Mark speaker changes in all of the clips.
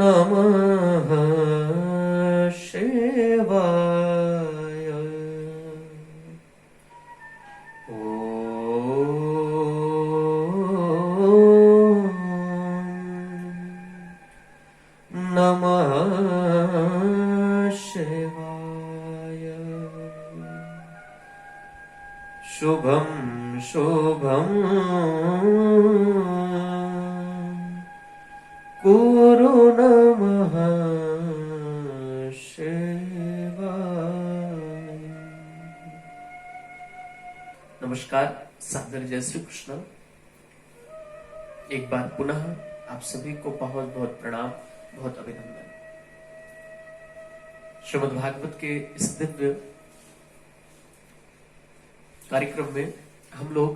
Speaker 1: नमः शिवाय। ओम नमः शिवाय। शुभं शुभं कुरु नमः शिवाय। नमस्कार, सादर जय श्री कृष्ण। एक बार पुनः आप सभी को बहुत बहुत प्रणाम, बहुत अभिनंदन। श्रीमद् भागवत के इस दिव्य कार्यक्रम में हम लोग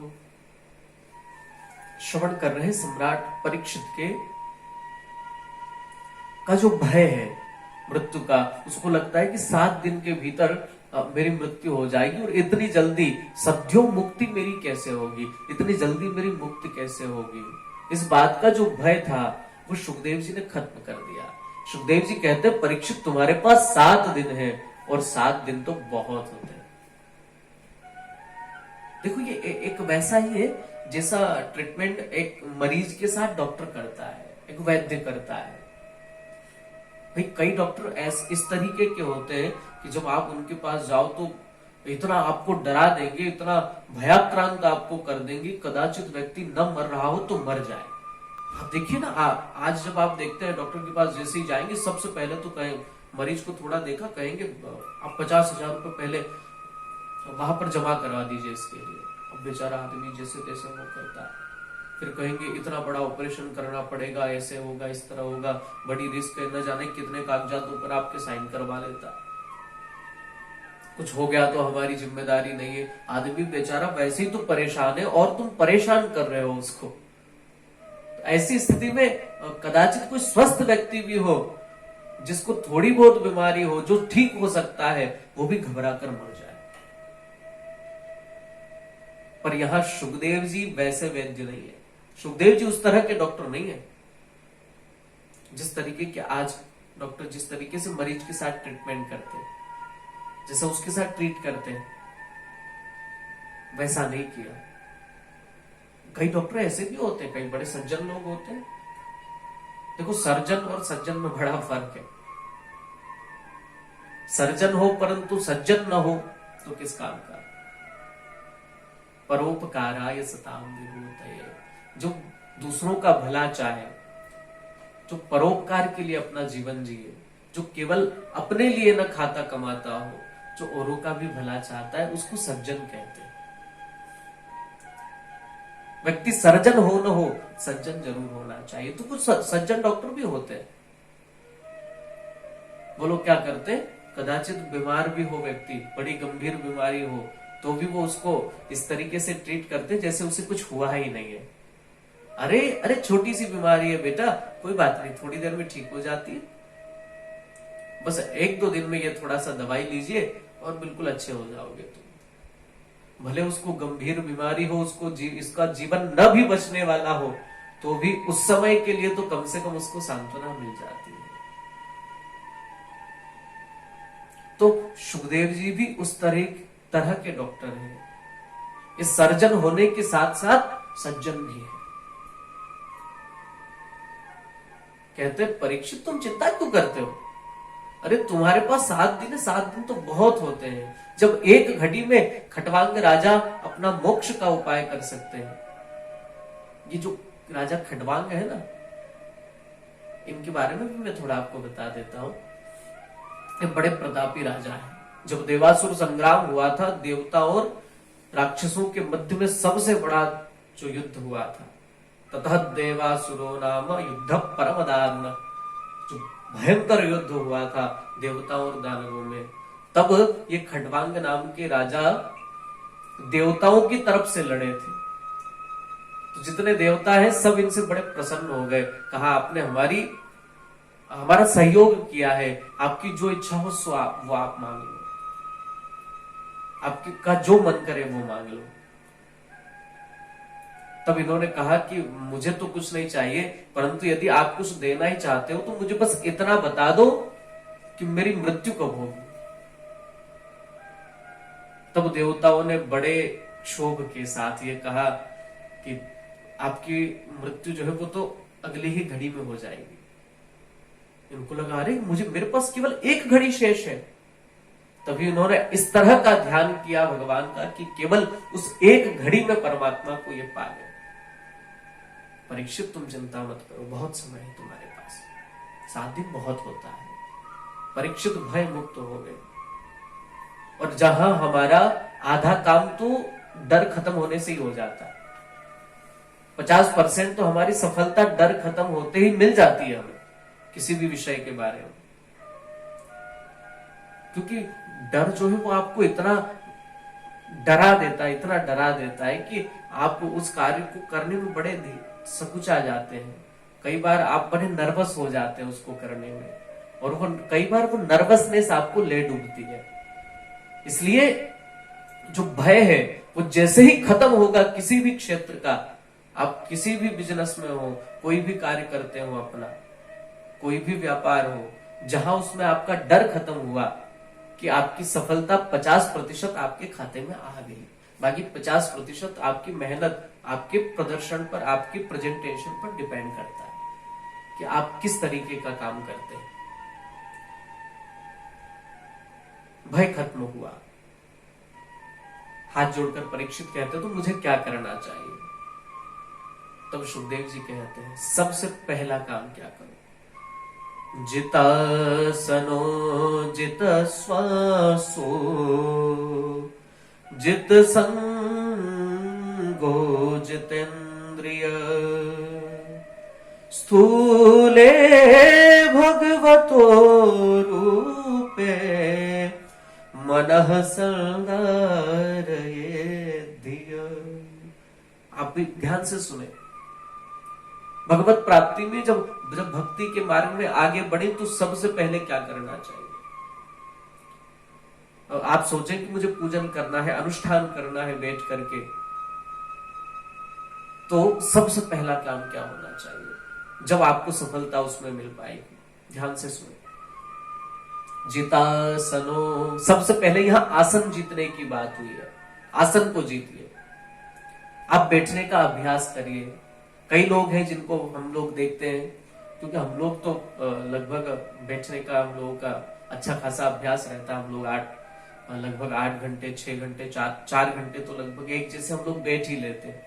Speaker 1: श्रवण कर रहे हैं सम्राट परीक्षित के का जो भय है मृत्यु का। उसको लगता है कि 7 दिन के भीतर मेरी मृत्यु हो जाएगी और इतनी जल्दी सद्यो मुक्ति मेरी कैसे होगी, इतनी जल्दी मेरी मुक्ति कैसे होगी। इस बात का जो भय था वो सुखदेव जी ने खत्म कर दिया। सुखदेव जी कहते हैं परीक्षित तुम्हारे पास 7 दिन है और 7 दिन तो बहुत होते हैं। देखो ये एक वैसा ही है जैसा ट्रीटमेंट एक मरीज के साथ डॉक्टर करता है, एक वैद्य करता है। भाई कई डॉक्टर इस तरीके के होते हैं कि जब आप उनके पास जाओ तो इतना आपको डरा देंगे, इतना भयाक्रांत आपको कर देंगे, कदाचित व्यक्ति न मर रहा हो तो मर जाए। आप देखिए ना, आज जब आप देखते हैं डॉक्टर के पास जैसे ही जाएंगे सबसे पहले तो कहें मरीज को थोड़ा देखा, कहेंगे आप 50,000 रुपए पहले वहां पर जमा करवा दीजिए इसके लिए। अब बेचारा आदमी जैसे तैसे वो करता है, फिर कहेंगे इतना बड़ा ऑपरेशन करना पड़ेगा, ऐसे होगा, इस तरह होगा, बड़ी रिस्क है, न जाने कितने कागजातों पर आपके साइन करवा लेता, कुछ हो गया तो हमारी जिम्मेदारी नहीं है। आदमी बेचारा वैसे ही तो परेशान है और तुम परेशान कर रहे हो उसको। तो ऐसी स्थिति में कदाचित कोई स्वस्थ व्यक्ति भी हो जिसको थोड़ी बहुत बीमारी हो, जो ठीक हो सकता है, वो भी घबरा कर मर जाए। पर यहां सुखदेव जी वैसे वैद्य नहीं है। सुखदेव जी उस तरह के डॉक्टर नहीं है। जिस तरीके के आज डॉक्टर जिस तरीके से मरीज के साथ ट्रीटमेंट करते हैं, जैसा उसके साथ ट्रीट करते हैं, वैसा नहीं किया। कई डॉक्टर ऐसे भी होते हैं, कई बड़े सज्जन लोग होते हैं। देखो सर्जन और सज्जन में बड़ा फर्क है। सर्जन हो परंतु सज्जन न हो तो किस काम का। परोपकाराय सताम विभूतये, जो दूसरों का भला चाहे, जो परोपकार के लिए अपना जीवन जिए, जो केवल अपने लिए न खाता कमाता हो, जो औरों का भी भला चाहता है, उसको सज्जन कहते हैं। व्यक्ति सर्जन हो न हो, सज्जन जरूर होना चाहिए। तो कुछ सज्जन डॉक्टर भी होते हैं। वो लोग क्या करते हैं, कदाचित बीमार भी हो व्यक्ति, बड़ी गंभीर बीमारी हो, तो भी वो उसको इस तरीके से ट्रीट करते हैं जैसे उसे कुछ हुआ ही नहीं है। अरे अरे छोटी सी बीमारी है बेटा, कोई बात नहीं, थोड़ी देर में ठीक हो जाती है, बस 1-2 दिन में ये थोड़ा सा दवाई लीजिए और बिल्कुल अच्छे हो जाओगे तुम। भले उसको गंभीर बीमारी हो, उसको इसका जीवन न भी बचने वाला हो, तो भी उस समय के लिए तो कम से कम उसको सांत्वना मिल जाती है। तो सुखदेव जी भी उस तरह के डॉक्टर हैं। इस सर्जन होने के साथ साथ सज्जन भी है। कहते हैं परीक्षित तुम चिंता क्यों करते हो? अरे तुम्हारे पास 7 दिन है, 7 दिन तो बहुत होते हैं। जब एक घड़ी में खटवांग राजा अपना मोक्ष का उपाय कर सकते हैं। ये जो राजा खटवांग है ना, इनके बारे में भी मैं थोड़ा आपको बता देता हूं। ये बड़े प्रतापी राजा है। जब देवासुर संग्राम हुआ था, देवता और राक्षसों के मध्य में सबसे बड़ा जो युद्ध हुआ था, ततः देवासुरो नाम युद्ध परम दारुण, जो भयंकर युद्ध हुआ था देवताओं और दानवों में, तब ये खटवांग नाम के राजा देवताओं की तरफ से लड़े थे। तो जितने देवता हैं सब इनसे बड़े प्रसन्न हो गए। कहा आपने हमारा सहयोग किया है, आपकी जो इच्छा हो वो आप मांग लो, आपकी का जो मन करे वो मांग लो। तब इन्होंने कहा कि मुझे तो कुछ नहीं चाहिए, परंतु यदि आप कुछ देना ही चाहते हो तो मुझे बस इतना बता दो कि मेरी मृत्यु कब होगी। तब देवताओं ने बड़े क्षोभ के साथ ये कहा कि आपकी मृत्यु जो है वो तो अगली ही घड़ी में हो जाएगी। इनको लगा अरे मुझे मेरे पास केवल एक घड़ी शेष है। तभी उन्होंने इस तरह का ध्यान किया भगवान का कि केवल उस एक घड़ी में परमात्मा को ये पा गए। परीक्षित तुम चिंता मत करो, बहुत समय है तुम्हारे पास, 7 दिन बहुत होता है। परीक्षित भय मुक्त हो गए। और जहां हमारा आधा काम तो डर खत्म होने से ही हो जाता है, 50% तो हमारी सफलता डर खत्म होते ही मिल जाती है हमें किसी भी विषय के बारे में। क्योंकि डर जो है वो आपको इतना डरा देता है, इतना डरा देता है कि आप उस कार्य को करने में बड़े सकुचा जाते हैं। कई बार आप बड़े नर्वस हो जाते हैं उसको करने में, और वो कई बार वो नर्वसनेस आपको ले डूबती है। इसलिए जो भय है वो जैसे ही खत्म होगा किसी भी क्षेत्र का, आप किसी भी बिजनेस में हो, कोई भी कार्य करते हो अपना, कोई भी व्यापार हो, जहां उसमें आपका डर खत्म हुआ कि आपकी सफलता 50% आपके खाते में आ गई, बाकी 50% आपकी मेहनत, आपके प्रदर्शन पर, आपकी प्रेजेंटेशन पर डिपेंड करता है कि आप किस तरीके का काम करते हैं। भय खत्म हुआ। हाथ जोड़कर परीक्षित कहते तो मुझे क्या करना चाहिए? तब सुखदेव जी कहते हैं सबसे पहला काम क्या करो? जितासनो जित श्वासो जित संगो जितेन्द्रिय स्थूले भगवतो रूपे मनः संधारयेद्धिय। आप भी ध्यान से सुने। भगवत प्राप्ति में जब भक्ति के मार्ग में आगे बढ़े तो सबसे पहले क्या करना चाहिए? आप सोचें कि मुझे पूजन करना है, अनुष्ठान करना है बैठ करके, तो सबसे पहला काम क्या होना चाहिए जब आपको सफलता उसमें मिल पाएगी? ध्यान से सुने। जितासनो, सबसे पहले यहां आसन जीतने की बात हुई है। आसन को जीतिए, आप बैठने का अभ्यास करिए। कई लोग हैं जिनको हम लोग देखते हैं, क्योंकि हम लोग तो लगभग बैठने का हम लोगों का अच्छा खासा अभ्यास रहता है। हम लोग लगभग 8 घंटे 6 घंटे 4 घंटे तो लगभग एक जैसे हम लोग बैठ ही लेते हैं।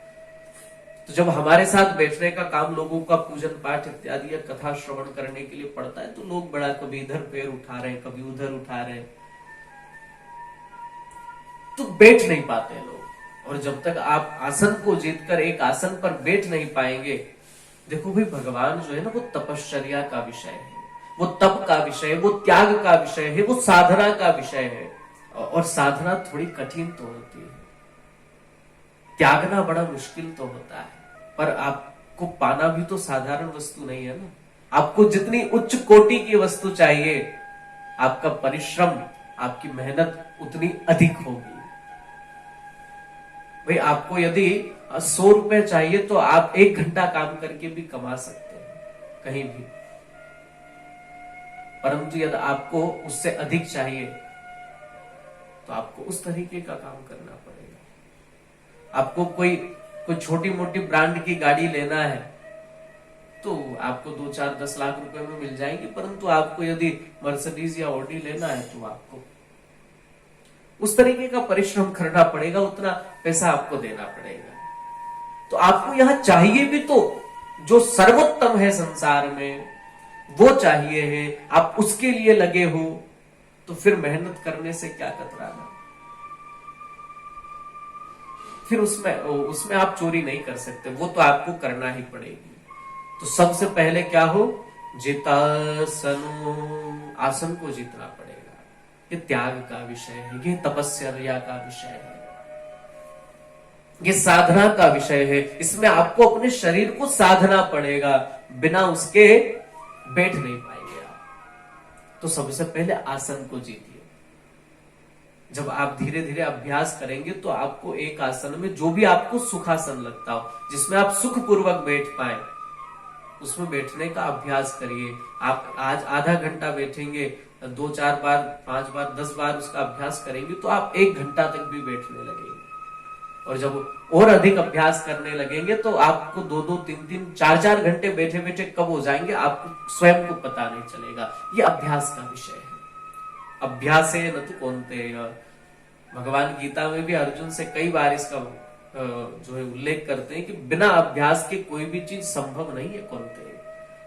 Speaker 1: तो जब हमारे साथ बैठने का काम लोगों का पूजन पाठ इत्यादि या कथा श्रवण करने के लिए पड़ता है तो लोग बड़ा कभी इधर पैर उठा रहे हैं, कभी उधर उठा रहे हैं, तो बैठ नहीं पाते लोग। और जब तक आप आसन को जीतकर एक आसन पर बैठ नहीं पाएंगे, देखो भाई भगवान जो है ना वो तपश्चर्या का विषय है, वो तप का विषय है, वो त्याग का विषय है, वो साधना का विषय है। और साधना थोड़ी कठिन तो होती है, त्यागना बड़ा मुश्किल तो होता है, पर आपको पाना भी तो साधारण वस्तु नहीं है ना। आपको जितनी उच्च कोटि की वस्तु चाहिए, आपका परिश्रम, आपकी मेहनत उतनी अधिक होगी। भाई आपको यदि 100 रुपए चाहिए तो आप 1 घंटा काम करके भी कमा सकते हैं कहीं भी, परंतु यदि आपको उससे अधिक चाहिए तो आपको उस तरीके का काम करना पड़ेगा। आपको कोई छोटी मोटी ब्रांड की गाड़ी लेना है तो आपको 2, 4, 10 लाख रुपए में मिल जाएगी, परंतु आपको यदि मर्सिडीज या ऑडी लेना है तो आपको उस तरीके का परिश्रम करना पड़ेगा, उतना पैसा आपको देना पड़ेगा। तो आपको यहां चाहिए भी तो जो सर्वोत्तम है संसार में, वो चाहिए है, आप उसके लिए लगे हो, तो फिर मेहनत करने से क्या कतराना? फिर उसमें आप चोरी नहीं कर सकते, वो तो आपको करना ही पड़ेगी। तो सबसे पहले क्या हो? जितासनो, आसन को जीतना पड़ेगा। ये त्याग का विषय है, ये तपस्या का विषय है, ये साधना का विषय है। इसमें आपको अपने शरीर को साधना पड़ेगा, बिना उसके बैठ नहीं पाएंगे आप। तो सबसे पहले आसन को जीतिए। जब आप धीरे धीरे अभ्यास करेंगे तो आपको एक आसन में, जो भी आपको सुखासन लगता हो, जिसमें आप सुखपूर्वक बैठ पाए, उसमें बैठने का अभ्यास करिए। आप आज आधा घंटा बैठेंगे, 2-4 बार, 5 बार, 10 बार उसका अभ्यास करेंगे तो आप 1 घंटा तक भी बैठने लगेंगे। और जब और अधिक अभ्यास करने लगेंगे तो आपको 2-2, 3-3, 4-4 घंटे बैठे बैठे कब हो जाएंगे आपको स्वयं को पता नहीं चलेगा। ये अभ्यास का विषय है। अभ्यास है न तो कौनते। भगवान गीता में भी अर्जुन से कई बार इसका जो है उल्लेख करते हैं कि बिना अभ्यास के कोई भी चीज संभव नहीं है कौनते।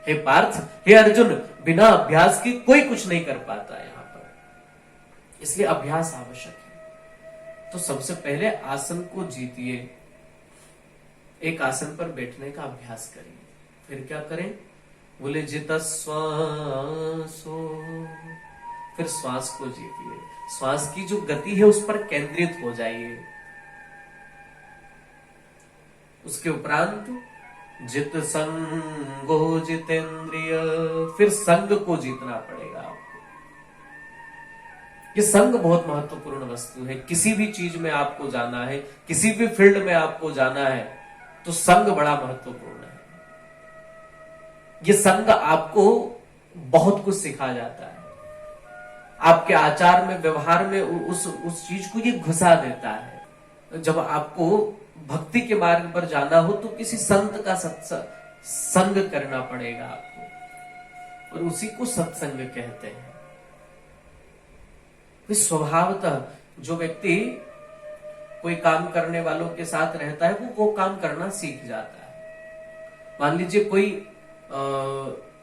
Speaker 1: हे पार्थ, हे अर्जुन, बिना अभ्यास के कोई कुछ नहीं कर पाता है यहाँ पर, इसलिए अभ्यास आवश्यक है। तो सबसे पहले आसन को जीतिए, एक आसन पर बैठने का अभ्यास करिए। फिर क्या करें? बोले जित श्वासो, फिर श्वास को जीतिए। श्वास की जो गति है उस पर केंद्रित हो जाइए। उसके उपरांत जित संगो जितेंद्रिय, फिर संग को जीतना पड़ेगा आपको। ये संग बहुत महत्वपूर्ण वस्तु है। किसी भी चीज में आपको जाना है, किसी भी फील्ड में आपको जाना है, तो संग बड़ा महत्वपूर्ण है। ये संग आपको बहुत कुछ सिखा जाता है। आपके आचार में, व्यवहार में उस चीज को ये घुसा देता है। जब आपको भक्ति के मार्ग पर जाना हो तो किसी संत का संग करना पड़ेगा आपको, और उसी को सत्संग कहते हैं। स्वभावतः जो व्यक्ति कोई काम करने वालों के साथ रहता है वो काम करना सीख जाता है। मान लीजिए कोई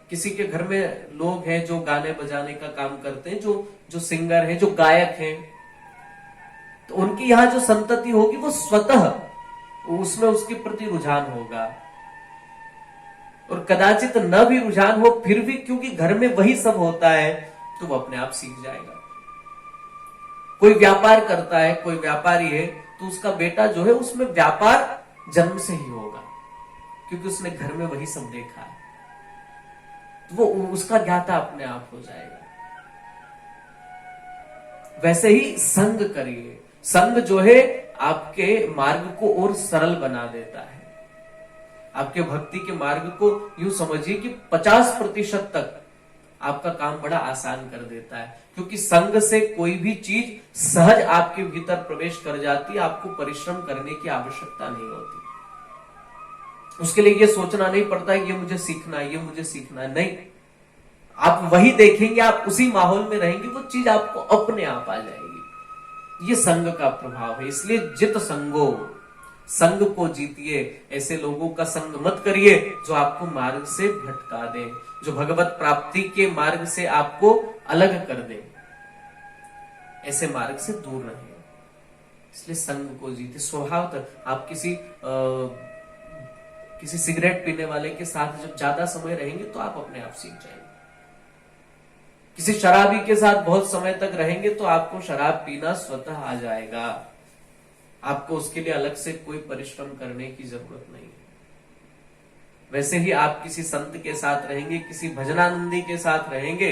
Speaker 1: किसी के घर में लोग हैं जो गाने बजाने का काम करते हैं, जो सिंगर हैं, जो गायक हैं, तो उनकी यहाँ जो संतति होगी वो स्वतः उसमें उसके प्रति रुझान होगा। और कदाचित न भी रुझान हो, फिर भी क्योंकि घर में वही सब होता है तो वो अपने आप सीख जाएगा। कोई व्यापार करता है, कोई व्यापारी है, तो उसका बेटा जो है उसमें व्यापार जन्म से ही होगा, क्योंकि उसने घर में वही सब देखा है, तो वो उसका ज्ञाता अपने आप हो जाएगा। वैसे ही संग करिए। संग जो है आपके मार्ग को और सरल बना देता है। आपके भक्ति के मार्ग को यूं समझिए कि 50% तक आपका काम बड़ा आसान कर देता है, क्योंकि संग से कोई भी चीज सहज आपके भीतर प्रवेश कर जाती है। आपको परिश्रम करने की आवश्यकता नहीं होती। उसके लिए ये सोचना नहीं पड़ता है ये मुझे सीखना है, ये मुझे सीखना है, नहीं। आप वही देखेंगे, आप उसी माहौल में रहेंगे, वो चीज आपको अपने आप आ जाएगी। ये संग का प्रभाव है। इसलिए जित संगो, संग को जीतिए। ऐसे लोगों का संग मत करिए जो आपको मार्ग से भटका दे, जो भगवत प्राप्ति के मार्ग से आपको अलग कर दे। ऐसे मार्ग से दूर रहिए। इसलिए संग को जीते। स्वभावतः आप किसी सिगरेट पीने वाले के साथ जब ज्यादा समय रहेंगे तो आप अपने आप सीख जाएंगे। किसी शराबी के साथ बहुत समय तक रहेंगे तो आपको शराब पीना स्वतः आ जाएगा। आपको उसके लिए अलग से कोई परिश्रम करने की जरूरत नहीं है। वैसे ही आप किसी संत के साथ रहेंगे, किसी भजनानंदी के साथ रहेंगे,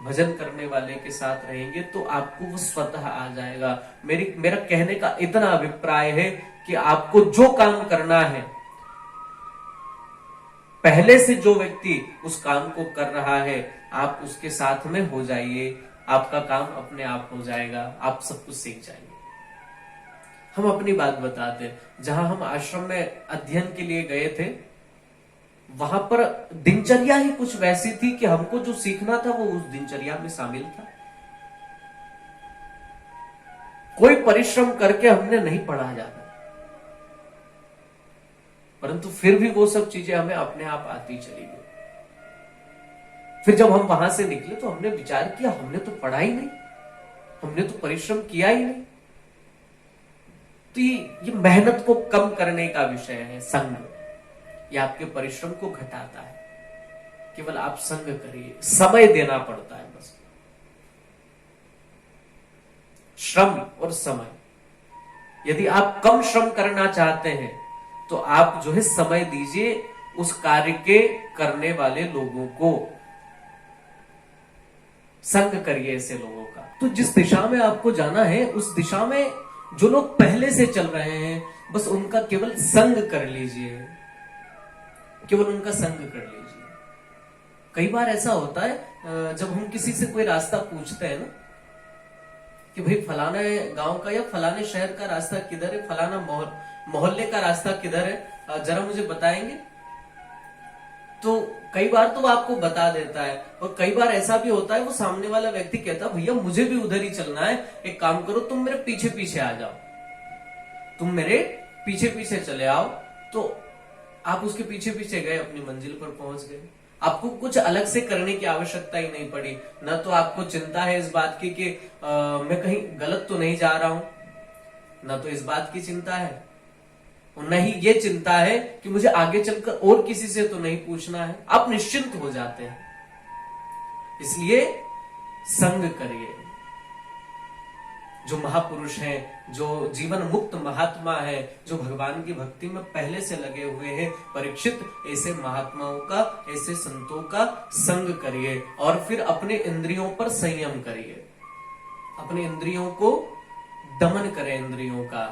Speaker 1: भजन करने वाले के साथ रहेंगे, तो आपको वो स्वतः आ जाएगा। मेरा कहने का इतना अभिप्राय है कि आपको जो काम करना है, पहले से जो व्यक्ति उस काम को कर रहा है, आप उसके साथ में हो जाइए। आपका काम अपने आप हो जाएगा, आप सब कुछ सीख जाएंगे। हम अपनी बात बताते हैं। जहां हम आश्रम में अध्ययन के लिए गए थे, वहां पर दिनचर्या ही कुछ वैसी थी कि हमको जो सीखना था वो उस दिनचर्या में शामिल था। कोई परिश्रम करके हमने नहीं पढ़ा जाता, परंतु फिर भी वो सब चीजें हमें अपने आप आती चली गई। फिर जब हम वहां से निकले तो हमने विचार किया, हमने तो पढ़ा ही नहीं, हमने तो परिश्रम किया ही नहीं। तो ये मेहनत को कम करने का विषय है संग। ये आपके परिश्रम को घटाता है। केवल आप संग करिए, समय देना पड़ता है बस। श्रम और समय। यदि आप कम श्रम करना चाहते हैं तो आप जो है समय दीजिए उस कार्य के करने वाले लोगों को। संग करिए ऐसे लोगों का। तो जिस दिशा में आपको जाना है उस दिशा में जो लोग पहले से चल रहे हैं बस उनका केवल संग कर लीजिए, केवल उनका संग कर लीजिए। कई बार ऐसा होता है जब हम किसी से कोई रास्ता पूछते हैं ना कि भाई फलाने गांव का या फलाने शहर का रास्ता किधर है, फलाना मोहल्ले का रास्ता किधर है, जरा मुझे बताएंगे। तो कई बार तो वो आपको बता देता है और कई बार ऐसा भी होता है वो सामने वाला व्यक्ति कहता है भैया मुझे भी उधर ही चलना है, एक काम करो तुम मेरे पीछे पीछे आ जाओ, तुम मेरे पीछे पीछे चले आओ। तो आप उसके पीछे पीछे गए, अपनी मंजिल पर पहुंच गए। आपको कुछ अलग से करने की आवश्यकता ही नहीं पड़ी। न तो आपको चिंता है इस बात की कि मैं कहीं गलत तो नहीं जा रहा हूं, न तो इस बात की चिंता है, और न ही ये चिंता है कि मुझे आगे चलकर और किसी से तो नहीं पूछना है। आप निश्चिंत हो जाते हैं। इसलिए संग करिए। जो महापुरुष हैं, जो जीवन मुक्त महात्मा है, जो भगवान की भक्ति में पहले से लगे हुए हैं, परीक्षित ऐसे महात्माओं का, ऐसे संतों का संग करिए और फिर अपने इंद्रियों पर संयम करिए। अपने इंद्रियों को दमन करें। इंद्रियों का,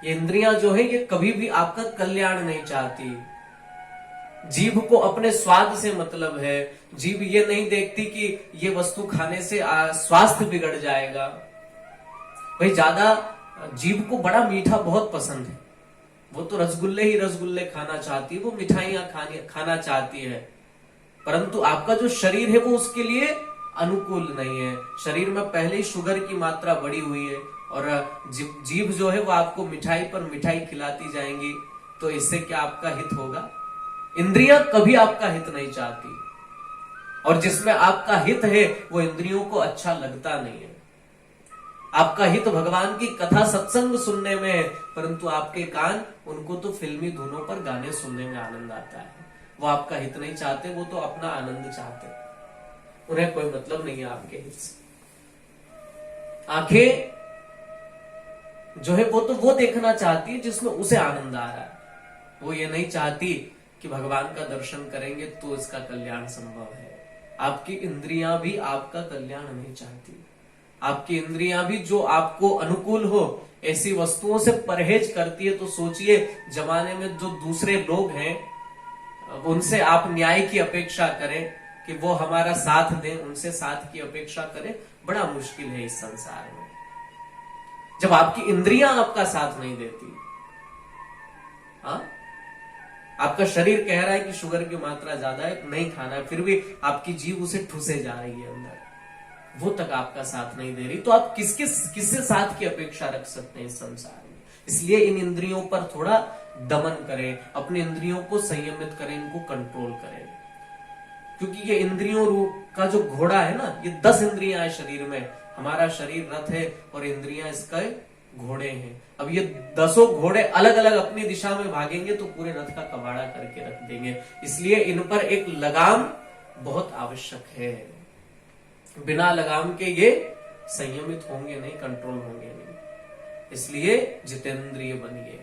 Speaker 1: ये इंद्रियां जो है ये कभी भी आपका कल्याण नहीं चाहती। जीभ को अपने स्वाद से मतलब है। जीभ ये नहीं देखती कि ये वस्तु खाने से स्वास्थ्य बिगड़ जाएगा। भाई ज्यादा जीभ को बड़ा मीठा बहुत पसंद है, वो तो रसगुल्ले ही रसगुल्ले खाना चाहती है, वो मिठाइयां खाना चाहती है। परंतु आपका जो शरीर है वो उसके लिए अनुकूल नहीं है। शरीर में पहले ही शुगर की मात्रा बढ़ी हुई है और जीभ जो है वो आपको मिठाई पर मिठाई खिलाती जाएंगी, तो इससे क्या आपका हित होगा? इंद्रियां कभी आपका हित नहीं चाहती, और जिसमें आपका हित है वो इंद्रियों को अच्छा लगता नहीं है। आपका हित भगवान की कथा सत्संग सुनने में है, परंतु आपके कान उनको तो फिल्मी धुनों पर गाने सुनने में आनंद आता है। वो आपका हित नहीं चाहते, वो तो अपना आनंद चाहते, उन्हें कोई मतलब नहीं है आपके हित से। आंखें जो है वो तो वो देखना चाहती है जिसमें उसे आनंद आ रहा है। वो ये नहीं चाहती कि भगवान का दर्शन करेंगे तो इसका कल्याण संभव है। आपकी इंद्रियां भी आपका कल्याण नहीं चाहती। आपकी इंद्रियां भी जो आपको अनुकूल हो ऐसी वस्तुओं से परहेज करती है। तो सोचिए, जमाने में जो दूसरे लोग हैं उनसे आप न्याय की अपेक्षा करें कि वो हमारा साथ दें, उनसे साथ की अपेक्षा करें, बड़ा मुश्किल है इस संसार में। जब आपकी इंद्रियां आपका साथ नहीं देती, हाँ, आपका शरीर कह रहा है कि शुगर की मात्रा ज्यादा है, नहीं खाना है, फिर भी आपकी जीभ उसे ठुसे जा रही है अंदर, वो तक आपका साथ नहीं दे रही, तो आप किससे साथ की अपेक्षा रख सकते हैं इस संसार में? इसलिए इन इंद्रियों पर थोड़ा दमन करें, अपने इंद्रियों को संयमित करें, इनको कंट्रोल करें। क्योंकि ये इंद्रियों रूप का जो घोड़ा है ना, ये 10 इंद्रियां है शरीर में। हमारा शरीर रथ है और इंद्रियां इसका घोड़े हैं। अब ये 10 घोड़े अलग अलग अपनी दिशा में भागेंगे तो पूरे रथ का कबाड़ा करके रख देंगे। इसलिए इन पर एक लगाम बहुत आवश्यक है। बिना लगाम के ये संयमित होंगे नहीं, कंट्रोल होंगे नहीं। इसलिए जितेंद्रिय बनिए।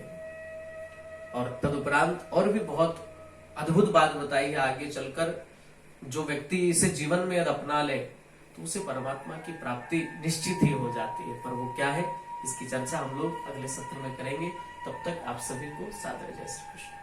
Speaker 1: और तदुपरांत और भी बहुत अद्भुत बात बताई है आगे चलकर। जो व्यक्ति इसे जीवन में अपना ले तो उसे परमात्मा की प्राप्ति निश्चित ही हो जाती है। पर वो क्या है, इसकी चर्चा हम लोग अगले सत्र में करेंगे। तब तक आप सभी को सादर जय श्री कृष्ण।